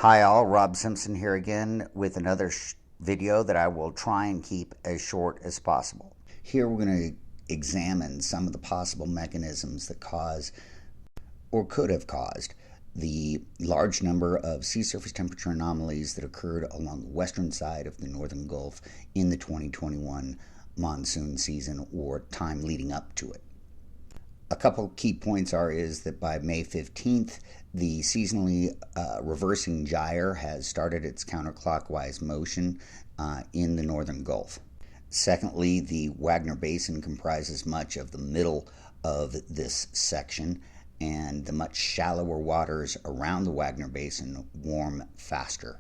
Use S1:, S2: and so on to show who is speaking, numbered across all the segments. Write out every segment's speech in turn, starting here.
S1: Hi all, Rob Simpson here again with another video that I will try and keep as short as possible. Here we're going to examine some of the possible mechanisms that cause or could have caused the large number of sea surface temperature anomalies that occurred along the western side of the Northern Gulf in the 2021 monsoon season or time leading up to it. A couple key points is that by May 15th, the seasonally reversing gyre has started its counterclockwise motion in the Northern Gulf. Secondly, the Wagner Basin comprises much of the middle of this section, and the much shallower waters around the Wagner Basin warm faster.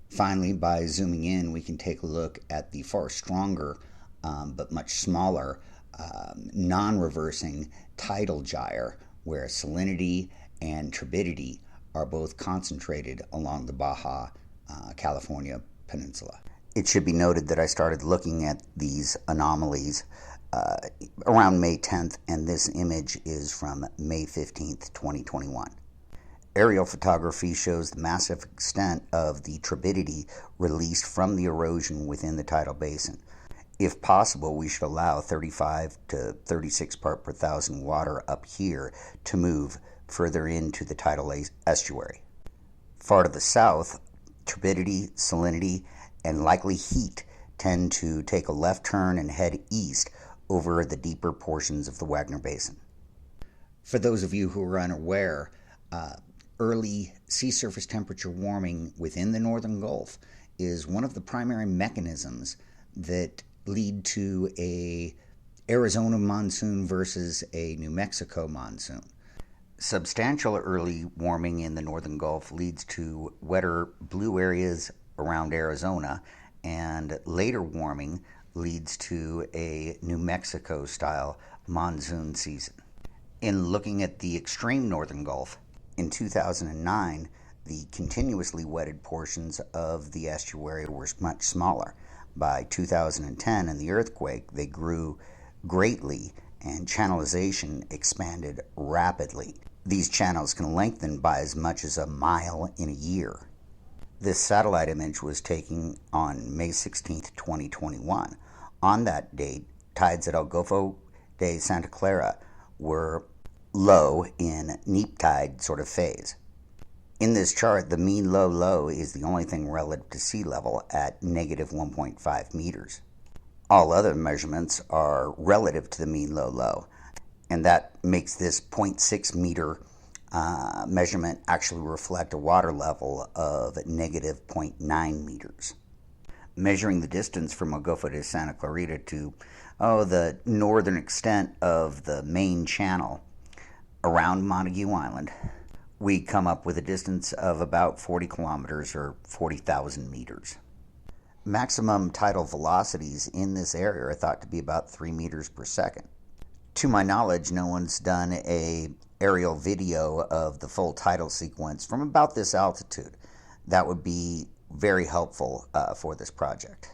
S1: Finally, by zooming in, we can take a look at the far stronger but much smaller non-reversing tidal gyre, where salinity and turbidity are both concentrated along the Baja California peninsula. It should be noted that I started looking at these anomalies around May 10th, and this image is from May 15th, 2021. Aerial photography shows the massive extent of the turbidity released from the erosion within the tidal basin. If possible, we should allow 35 to 36 part per thousand water up here to move further into the tidal estuary. Far to the south, turbidity, salinity, and likely heat tend to take a left turn and head east over the deeper portions of the Wagner Basin. For those of you who are unaware, early sea surface temperature warming within the Northern Gulf is one of the primary mechanisms that lead to a Arizona monsoon versus a New Mexico monsoon. Substantial early warming in the Northern Gulf leads to wetter blue areas around Arizona, and later warming leads to a New Mexico style monsoon season. In looking at the extreme Northern Gulf, in 2009, the continuously wetted portions of the estuary were much smaller. By 2010 and the earthquake, they grew greatly and channelization expanded rapidly. These channels can lengthen by as much as a mile in a year. This satellite image was taken on May 16, 2021. On that date, tides at El Golfo de Santa Clara were low in neap tide sort of phase. In this chart, the mean low is the only thing relative to sea level at negative 1.5 meters. All other measurements are relative to the mean low, and that makes this 0.6 meter measurement actually reflect a water level of negative 0.9 meters. Measuring the distance from El Golfo de Santa Clarita to the northern extent of the main channel around Montague Island, we come up with a distance of about 40 kilometers or 40,000 meters. Maximum tidal velocities in this area are thought to be about 3 meters per second. To my knowledge, no one's done an aerial video of the full tidal sequence from about this altitude. That would be very helpful for this project.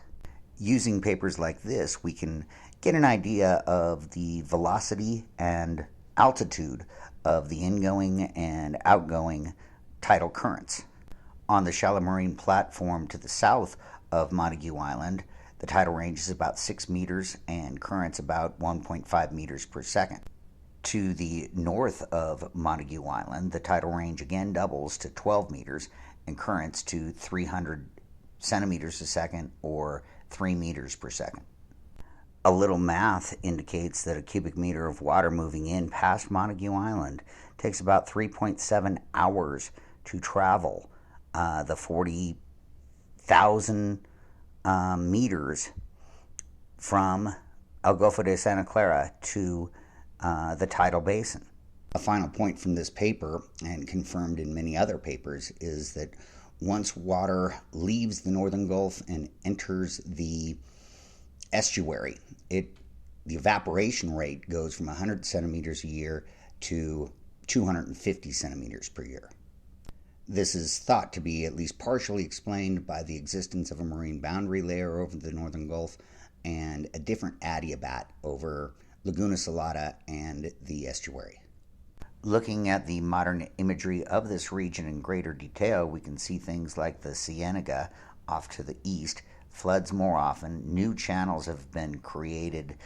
S1: Using papers like this, we can get an idea of the velocity and altitude of the ingoing and outgoing tidal currents. On the shallow marine platform to the south of Montague Island, the tidal range is about 6 meters and currents about 1.5 meters per second. To the north of Montague Island, the tidal range again doubles to 12 meters and currents to 300 centimeters a second or 3 meters per second. A little math indicates that a cubic meter of water moving in past Montague Island takes about 3.7 hours to travel the 40,000 meters from El Golfo de Santa Clara to the tidal basin. A final point from this paper, and confirmed in many other papers, is that once water leaves the Northern Gulf and enters the estuary, the evaporation rate goes from 100 centimeters a year to 250 centimeters per year. This is thought to be at least partially explained by the existence of a marine boundary layer over the Northern Gulf and a different adiabat over Laguna, Solata, and the estuary. Looking at the modern imagery of this region in greater detail, we can see things like the Cienega off to the east floods more often. New channels have been created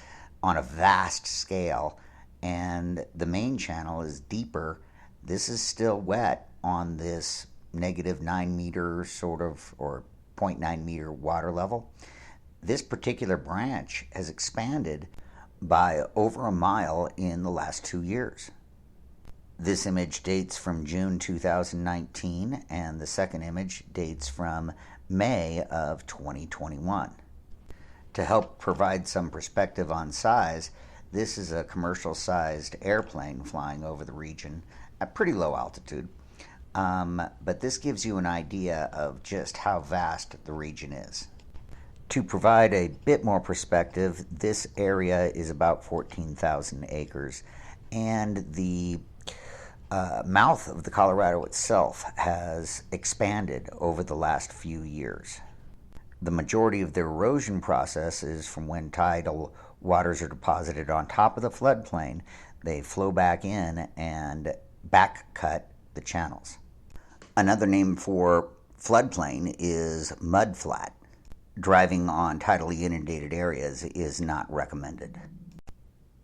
S1: on a vast scale, and the main channel is deeper. This is still wet on this -9 meter sort of, or 0.9 meter water level. This particular branch has expanded by over a mile in the last 2 years. This image dates from June 2019, and the second image dates from May of 2021. To help provide some perspective on size, this is a commercial-sized airplane flying over the region at pretty low altitude. But this gives you an idea of just how vast the region is. To provide a bit more perspective, this area is about 14,000 acres, and the mouth of the Colorado itself has expanded over the last few years. The majority of the erosion process is from when tidal waters are deposited on top of the floodplain. They flow back in and back cut the channels. Another name for floodplain is mudflat. Driving on tidally inundated areas is not recommended.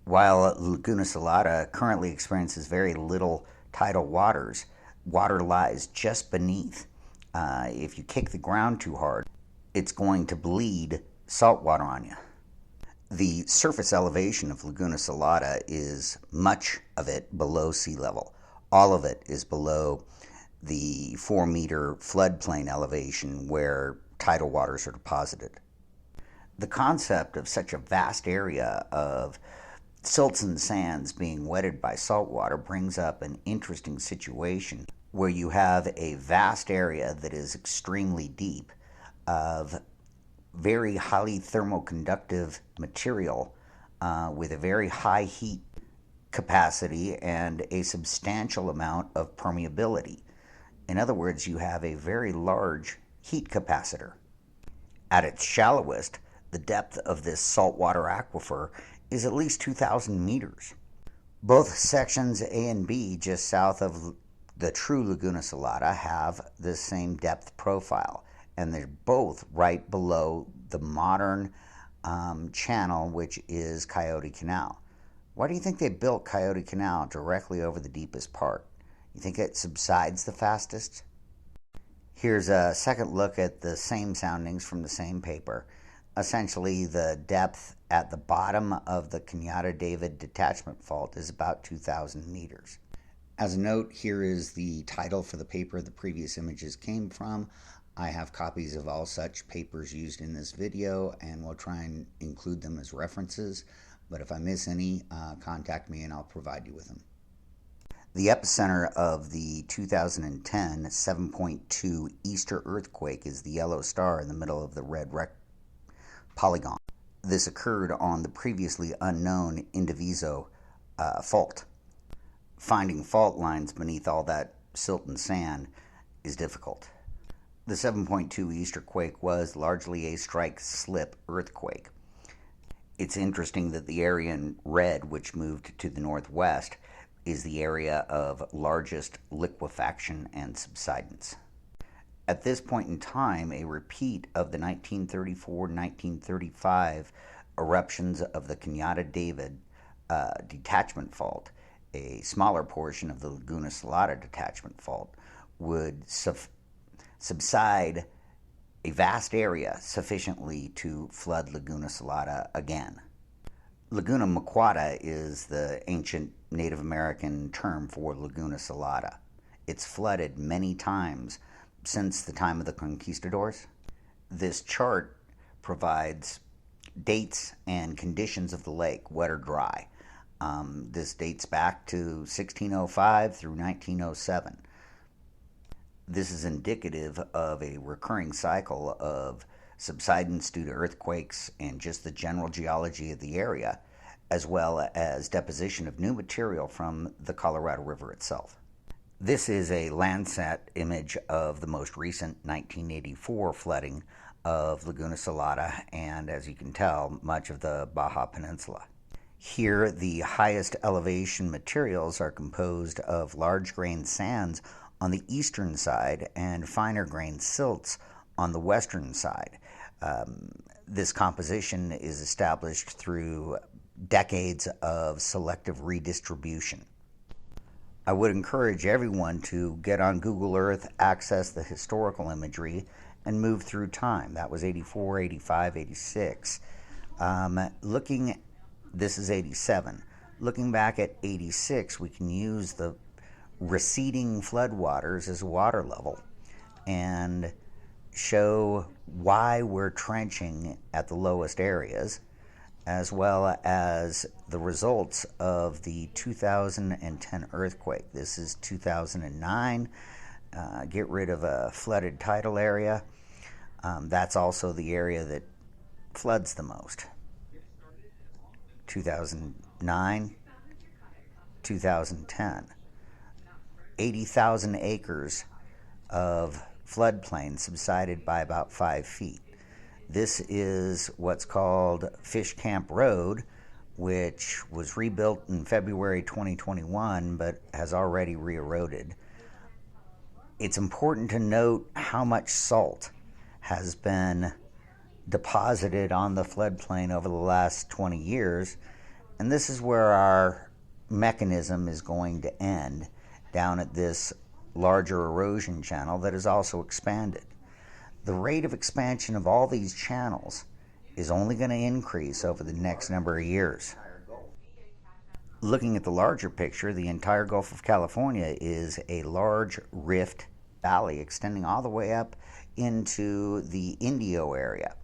S1: While Laguna Solata currently experiences very little tidal waters, water lies just beneath. If you kick the ground too hard, it's going to bleed salt water on you. The surface elevation of Laguna Solata is much of it below sea level. All of it is below the 4-meter floodplain elevation where tidal waters are deposited. The concept of such a vast area of silts and sands being wetted by salt water brings up an interesting situation where you have a vast area that is extremely deep of very highly thermoconductive material with a very high heat capacity and a substantial amount of permeability. In other words, you have a very large heat capacitor. At its shallowest, the depth of this saltwater aquifer is at least 2,000 meters. Both sections A and B, just south of the true Laguna Solata, have the same depth profile, and they're both right below the modern channel, which is Coyote Canal. Why do you think they built Coyote Canal directly over the deepest part? You think it subsides the fastest? Here's a second look at the same soundings from the same paper. Essentially, the depth at the bottom of the Cañada-David detachment fault is about 2,000 meters. As a note, here is the title for the paper the previous images came from. I have copies of all such papers used in this video, and we'll try and include them as references. But if I miss any, contact me and I'll provide you with them. The epicenter of the 2010 7.2 Easter earthquake is the yellow star in the middle of the red polygon. This occurred on the previously unknown Indiviso fault. Finding fault lines beneath all that silt and sand is difficult. The 7.2 Easter quake was largely a strike-slip earthquake. It's interesting that the area in red, which moved to the northwest, is the area of largest liquefaction and subsidence. At this point in time, a repeat of the 1934-1935 eruptions of the Cañada-David detachment fault, a smaller portion of the Laguna Solata detachment fault, would subside a vast area sufficiently to flood Laguna Solata again. Laguna Maquata is the ancient Native American term for Laguna Solata. It's flooded many times since the time of the conquistadors. This chart provides dates and conditions of the lake, wet or dry. This dates back to 1605 through 1907. This is indicative of a recurring cycle of subsidence due to earthquakes and just the general geology of the area, as well as deposition of new material from the Colorado River itself. This is a Landsat image of the most recent 1984 flooding of Laguna Solata and, as you can tell, much of the Baja Peninsula. Here, the highest elevation materials are composed of large grain sands on the eastern side and finer grain silts on the western side. This composition is established through decades of selective redistribution. I would encourage everyone to get on Google Earth, access the historical imagery, and move through time. That was 84, 85, 86. This is 87. Looking back at 86, we can use the receding floodwaters as a water level and show why we're trenching at the lowest areas, as well as the results of the 2010 earthquake. This is 2009. Get rid of a flooded tidal area. That's also the area that floods the most. 2009, 2010. 80,000 acres of floodplain subsided by about 5 feet. This is what's called Fish Camp Road, which was rebuilt in February 2021 but has already re-eroded. It's important to note how much salt has been deposited on the floodplain over the last 20 years, and this is where our mechanism is going to end, down at this larger erosion channel that is also expanded. The rate of expansion of all these channels is only going to increase over the next number of years. Looking at the larger picture, the entire Gulf of California is a large rift valley extending all the way up into the Indio area.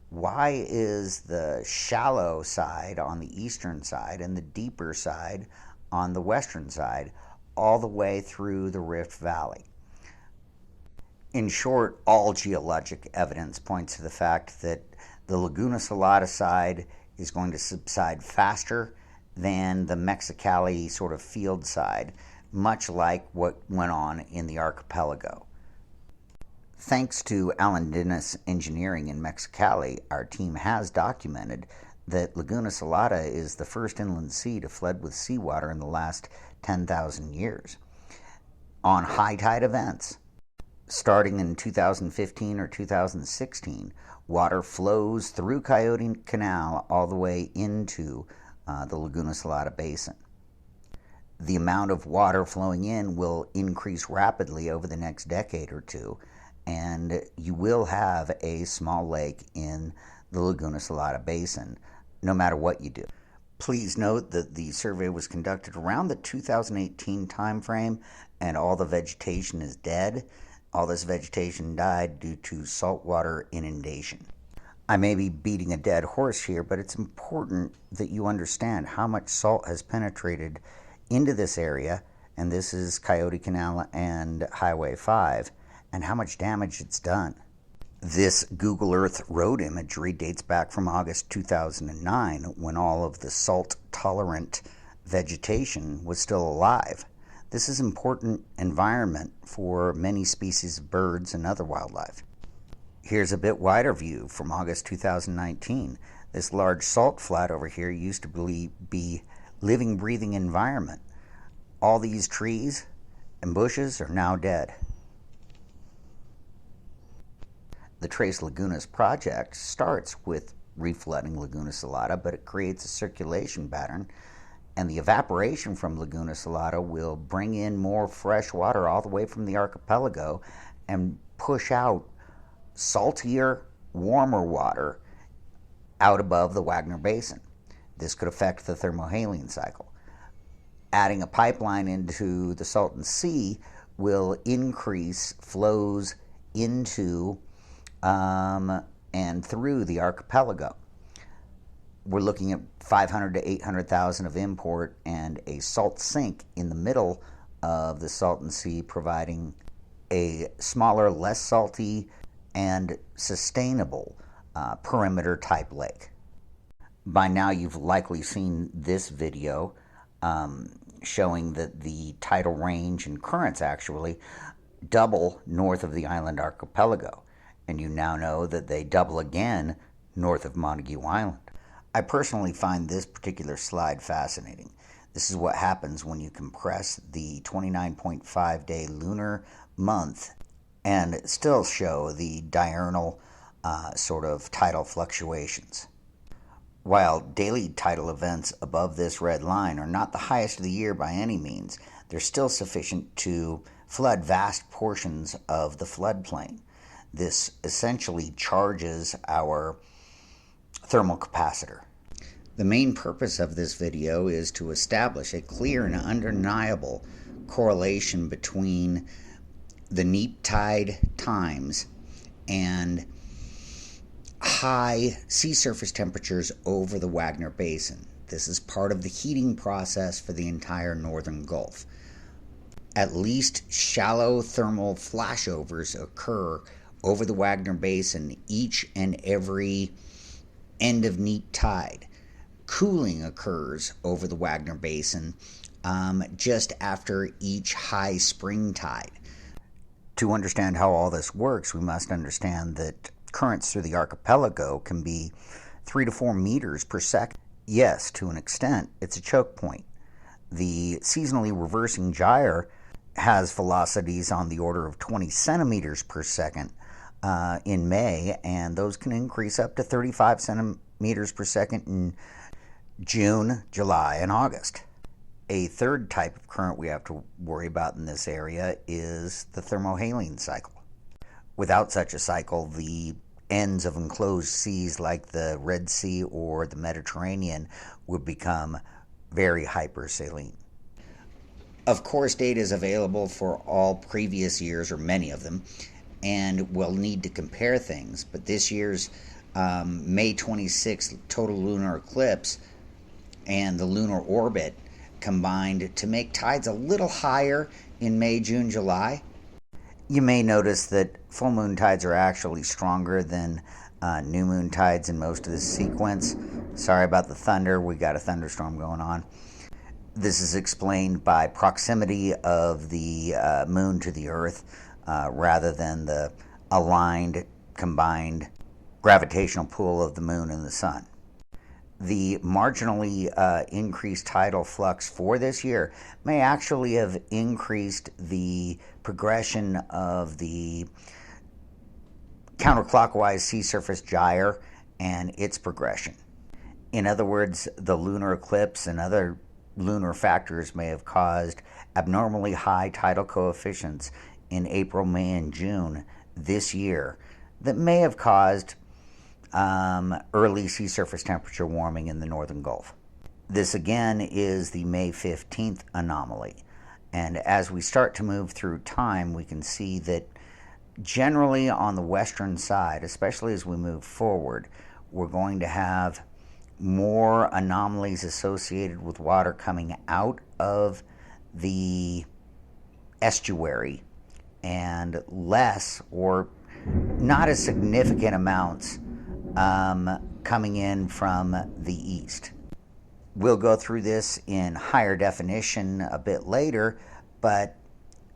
S1: Why is the shallow side on the eastern side and the deeper side on the western side all the way through the Rift Valley? In short, all geologic evidence points to the fact that the Laguna Solata side is going to subside faster than the Mexicali sort of field side, much like what went on in the archipelago. Thanks to Alan Dennis Engineering in Mexicali, our team has documented that Laguna Solata is the first inland sea to flood with seawater in the last 10,000 years. On high tide events, starting in 2015 or 2016, water flows through Coyote Canal all the way into the Laguna Solata Basin. The amount of water flowing in will increase rapidly over the next decade or two, and you will have a small lake in the Laguna Solata Basin, no matter what you do. Please note that the survey was conducted around the 2018 timeframe, and all the vegetation is dead. All this vegetation died due to saltwater inundation. I may be beating a dead horse here, but it's important that you understand how much salt has penetrated into this area, and this is Coyote Canal and Highway 5, and how much damage it's done. This Google Earth road imagery dates back from August 2009, when all of the salt-tolerant vegetation was still alive. This is an important environment for many species of birds and other wildlife. Here's a bit wider view from August 2019. This large salt flat over here used to be living, breathing environment. All these trees and bushes are now dead. The Trace Lagunas project starts with reflooding Laguna Solata, but it creates a circulation pattern, and the evaporation from Laguna Solata will bring in more fresh water all the way from the archipelago and push out saltier, warmer water out above the Wagner Basin. This could affect the Thermohaline Cycle. Adding a pipeline into the Salton Sea will increase flows into and through the archipelago. We're looking at 500 to 800,000 of import and a salt sink in the middle of the Salton Sea, providing a smaller, less salty, and sustainable perimeter type lake. By now you've likely seen this video showing that the tidal range and currents actually double north of the island archipelago, and you now know that they double again north of Montague Island. I personally find this particular slide fascinating. This is what happens when you compress the 29.5 day lunar month and still show the diurnal sort of tidal fluctuations. While daily tidal events above this red line are not the highest of the year by any means, they're still sufficient to flood vast portions of the floodplain. This essentially charges our thermal capacitor. The main purpose of this video is to establish a clear and undeniable correlation between the neap tide times and high sea surface temperatures over the Wagner Basin. This is part of the heating process for the entire northern Gulf. At least shallow thermal flashovers occur over the Wagner Basin each and every end of neap tide. Cooling occurs over the Wagner Basin just after each high spring tide. To understand how all this works, we must understand that currents through the archipelago can be 3 to 4 meters per second. Yes, to an extent, it's a choke point. The seasonally reversing gyre has velocities on the order of 20 centimeters per second in May, and those can increase up to 35 centimeters per second in June, July, and August. A third type of current we have to worry about in this area is the Thermohaline Cycle. Without such a cycle, the ends of enclosed seas like the Red Sea or the Mediterranean would become very hypersaline. Of course, data is available for all previous years, or many of them, and we'll need to compare things. But this year's May 26th total lunar eclipse and the lunar orbit combined to make tides a little higher in May, June, July. You may notice that full moon tides are actually stronger than new moon tides in most of this sequence. Sorry about the thunder, we got a thunderstorm going on. This is explained by proximity of the moon to the Earth rather than the aligned, combined gravitational pull of the moon and the sun. The marginally increased tidal flux for this year may actually have increased the progression of the counterclockwise sea surface gyre and its progression. In other words, the lunar eclipse and other lunar factors may have caused abnormally high tidal coefficients in April, May, and June this year that may have caused early sea surface temperature warming in the northern Gulf. This again is the May 15th anomaly, and as we start to move through time, we can see that generally on the western side, especially as we move forward, we're going to have more anomalies associated with water coming out of the estuary and less or not as significant amounts coming in from the east. We'll go through this in higher definition a bit later, but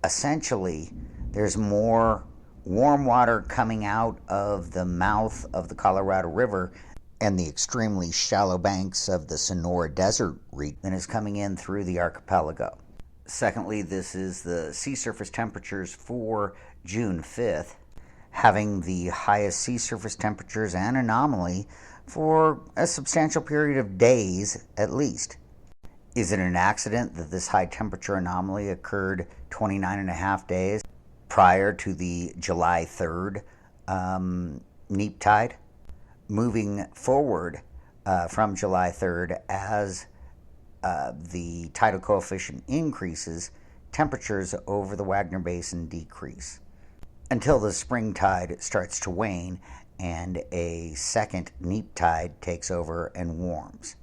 S1: essentially there's more warm water coming out of the mouth of the Colorado River and the extremely shallow banks of the Sonora Desert region than is coming in through the archipelago. Secondly, this is the sea surface temperatures for June 5th, having the highest sea surface temperatures and anomaly for a substantial period of days at least. Is it an accident that this high temperature anomaly occurred 29 and a half days prior to the July 3rd neap tide? Moving forward from July 3rd, as the tidal coefficient increases, temperatures over the Wagner Basin decrease until the spring tide starts to wane and a second neap tide takes over and warms.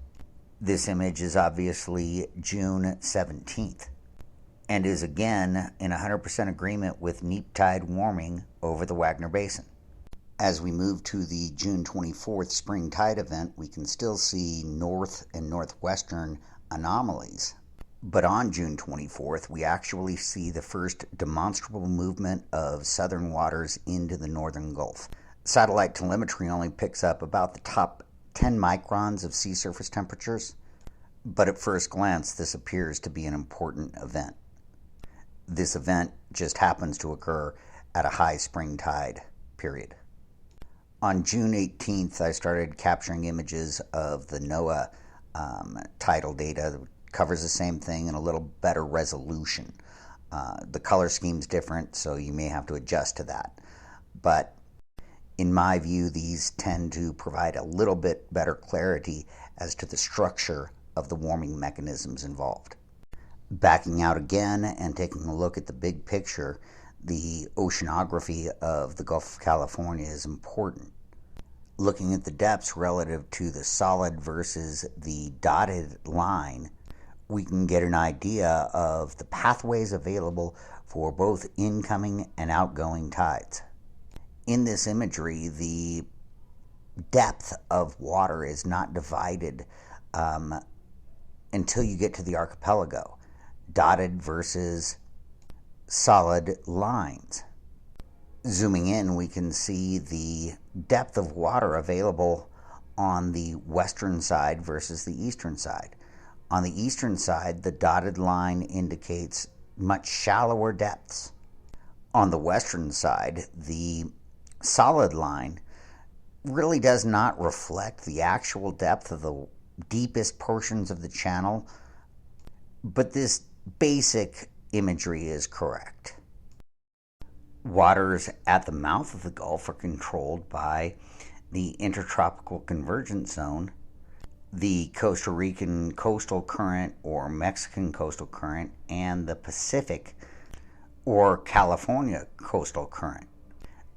S1: This image is obviously June 17th and is again in 100% agreement with neap tide warming over the Wagner Basin. As we move to the June 24th spring tide event, we can still see north and northwestern anomalies. But on June 24th, we actually see the first demonstrable movement of southern waters into the northern Gulf. Satellite telemetry only picks up about the top 10 microns of sea surface temperatures, but at first glance this appears to be an important event. This event just happens to occur at a high spring tide period. On June 18th, I started capturing images of the NOAA tidal data that covers the same thing in a little better resolution. The color scheme's different, so you may have to adjust to that. But in my view, these tend to provide a little bit better clarity as to the structure of the warming mechanisms involved. Backing out again and taking a look at the big picture, the oceanography of the Gulf of California is important. Looking at the depths relative to the solid versus the dotted line, we can get an idea of the pathways available for both incoming and outgoing tides. In this imagery, the depth of water is not divided until you get to the archipelago. Dotted versus solid lines. Zooming in, we can see the depth of water available on the western side versus the eastern side. On the eastern side, the dotted line indicates much shallower depths. On the western side, the solid line really does not reflect the actual depth of the deepest portions of the channel, but this basic imagery is correct. Waters at the mouth of the Gulf are controlled by the Intertropical Convergence Zone, the Costa Rican Coastal Current or Mexican Coastal Current, and the Pacific or California Coastal Current.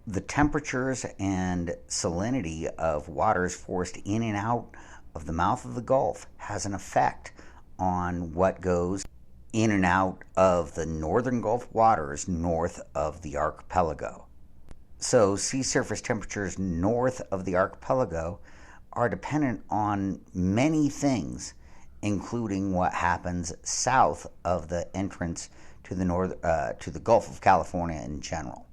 S1: The temperatures and salinity of waters forced in and out of the mouth of the Gulf has an effect on what goes in and out of the northern Gulf waters north of the archipelago. So sea surface temperatures north of the archipelago are dependent on many things, including what happens south of the entrance to the Gulf of California in general.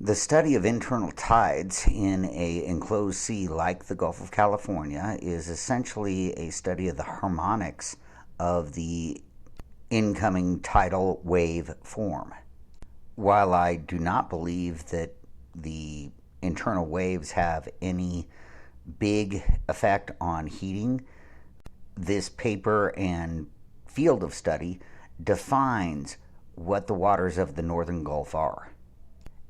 S1: The study of internal tides in an enclosed sea like the Gulf of California is essentially a study of the harmonics of the incoming tidal wave form. While I do not believe that the internal waves have any big effect on heating, this paper and field of study defines what the waters of the northern Gulf are.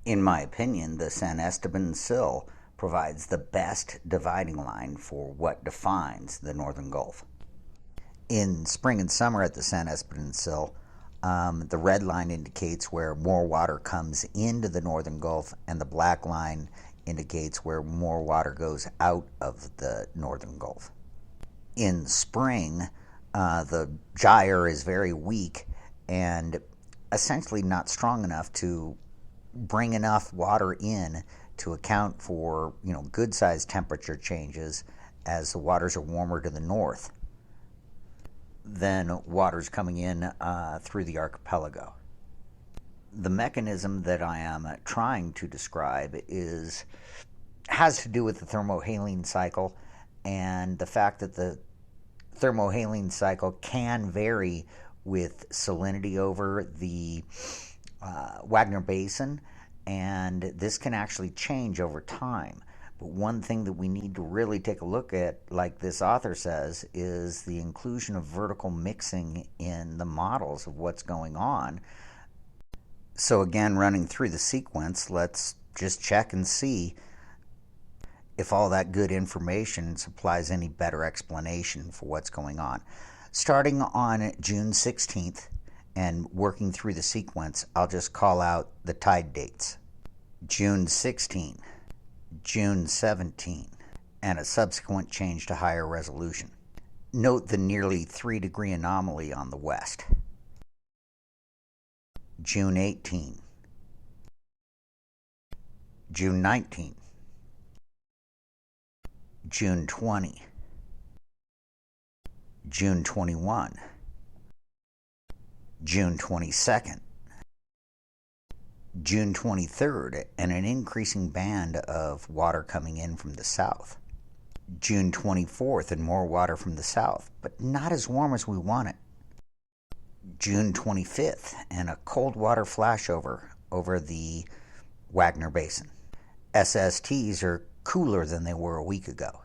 S1: In my opinion, the San Esteban Sill provides the best dividing line for what defines the northern Gulf. In spring and summer at the San Esteban Sill, the red line indicates where more water comes into the northern Gulf, and the black line indicates where more water goes out of the northern Gulf. In spring, the gyre is very weak and essentially not strong enough to bring enough water in to account for, good-sized temperature changes as the waters are warmer to the north than waters coming in through the archipelago. The mechanism that I am trying to describe has to do with the thermohaline cycle and the fact that the thermohaline cycle can vary with salinity over the Wagner Basin, and this can actually change over time. But one thing that we need to really take a look at, like this author says, is the inclusion of vertical mixing in the models of what's going on. So again, running through the sequence, let's just check and see if all that good information supplies any better explanation for what's going on. Starting on June 16th and working through the sequence, I'll just call out the tide dates. June 16, June 17, and a subsequent change to higher resolution. Note the nearly 3-degree anomaly on the west. June 18, June 19, June 20, June 21, June 22nd, June 23rd, and an increasing band of water coming in from the south. June 24th, and more water from the south, but not as warm as we want it. June 25th, and a cold water flashover over the Wagner Basin. SSTs are cooler than they were a week ago.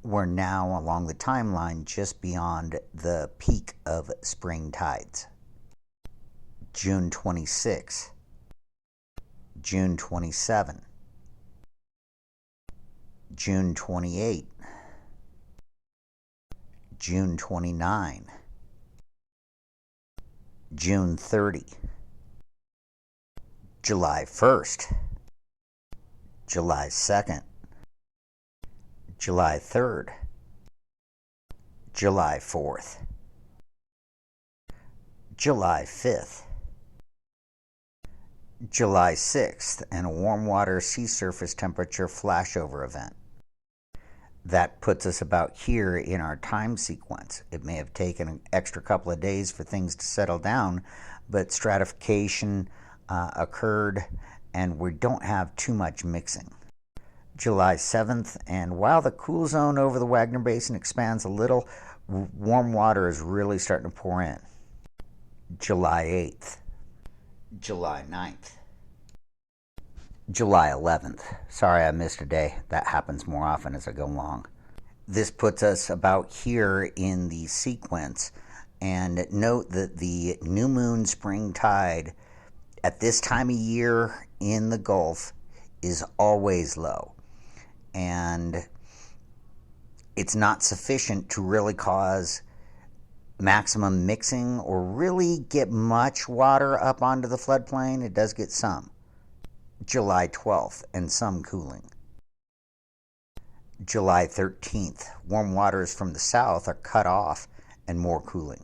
S1: We're now along the timeline just beyond the peak of spring tides. June 26, June 27, June 28, June 29, June 30, July 1st, July 2nd, July 3rd, July 4th, July 5th, July 6th, and a warm water sea surface temperature flashover event. That puts us about here in our time sequence. It may have taken an extra couple of days for things to settle down, but stratification occurred and we don't have too much mixing. July 7th, and while the cool zone over the Wagner Basin expands a little, warm water is really starting to pour in. July 8th, July 9th, July 11th. Sorry I missed a day. That happens more often as I go along. This puts us about here in the sequence, and note that the new moon spring tide at this time of year in the Gulf is always low, and it's not sufficient to really cause maximum mixing or really get much water up onto the floodplain. It does get some. July 12th, and some cooling. July 13th, warm waters from the south are cut off and more cooling.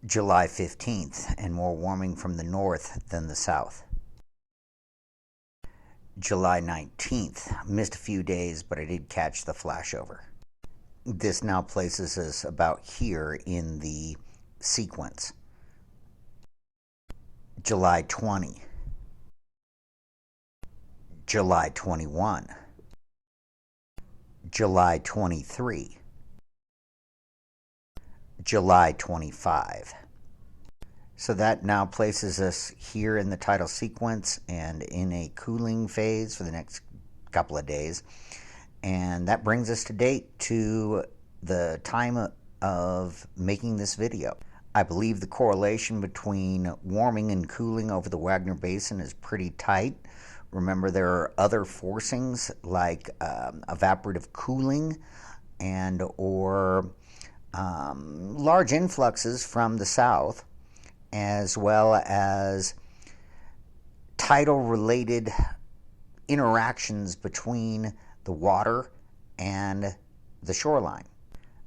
S1: July 15th, and more warming from the north than the south. July 19th, missed a few days, but I did catch the flashover. This now places us about here in the sequence. July 20, July 21, July 23, July 25. So that now places us here in the tidal sequence and in a cooling phase for the next couple of days. And that brings us to date to the time of making this video. I believe the correlation between warming and cooling over the Wagner Basin is pretty tight. Remember, there are other forcings like evaporative cooling and or large influxes from the south, as well as tidal-related interactions between the water and the shoreline.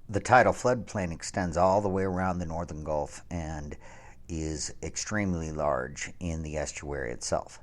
S1: The tidal floodplain extends all the way around the northern Gulf and is extremely large in the estuary itself.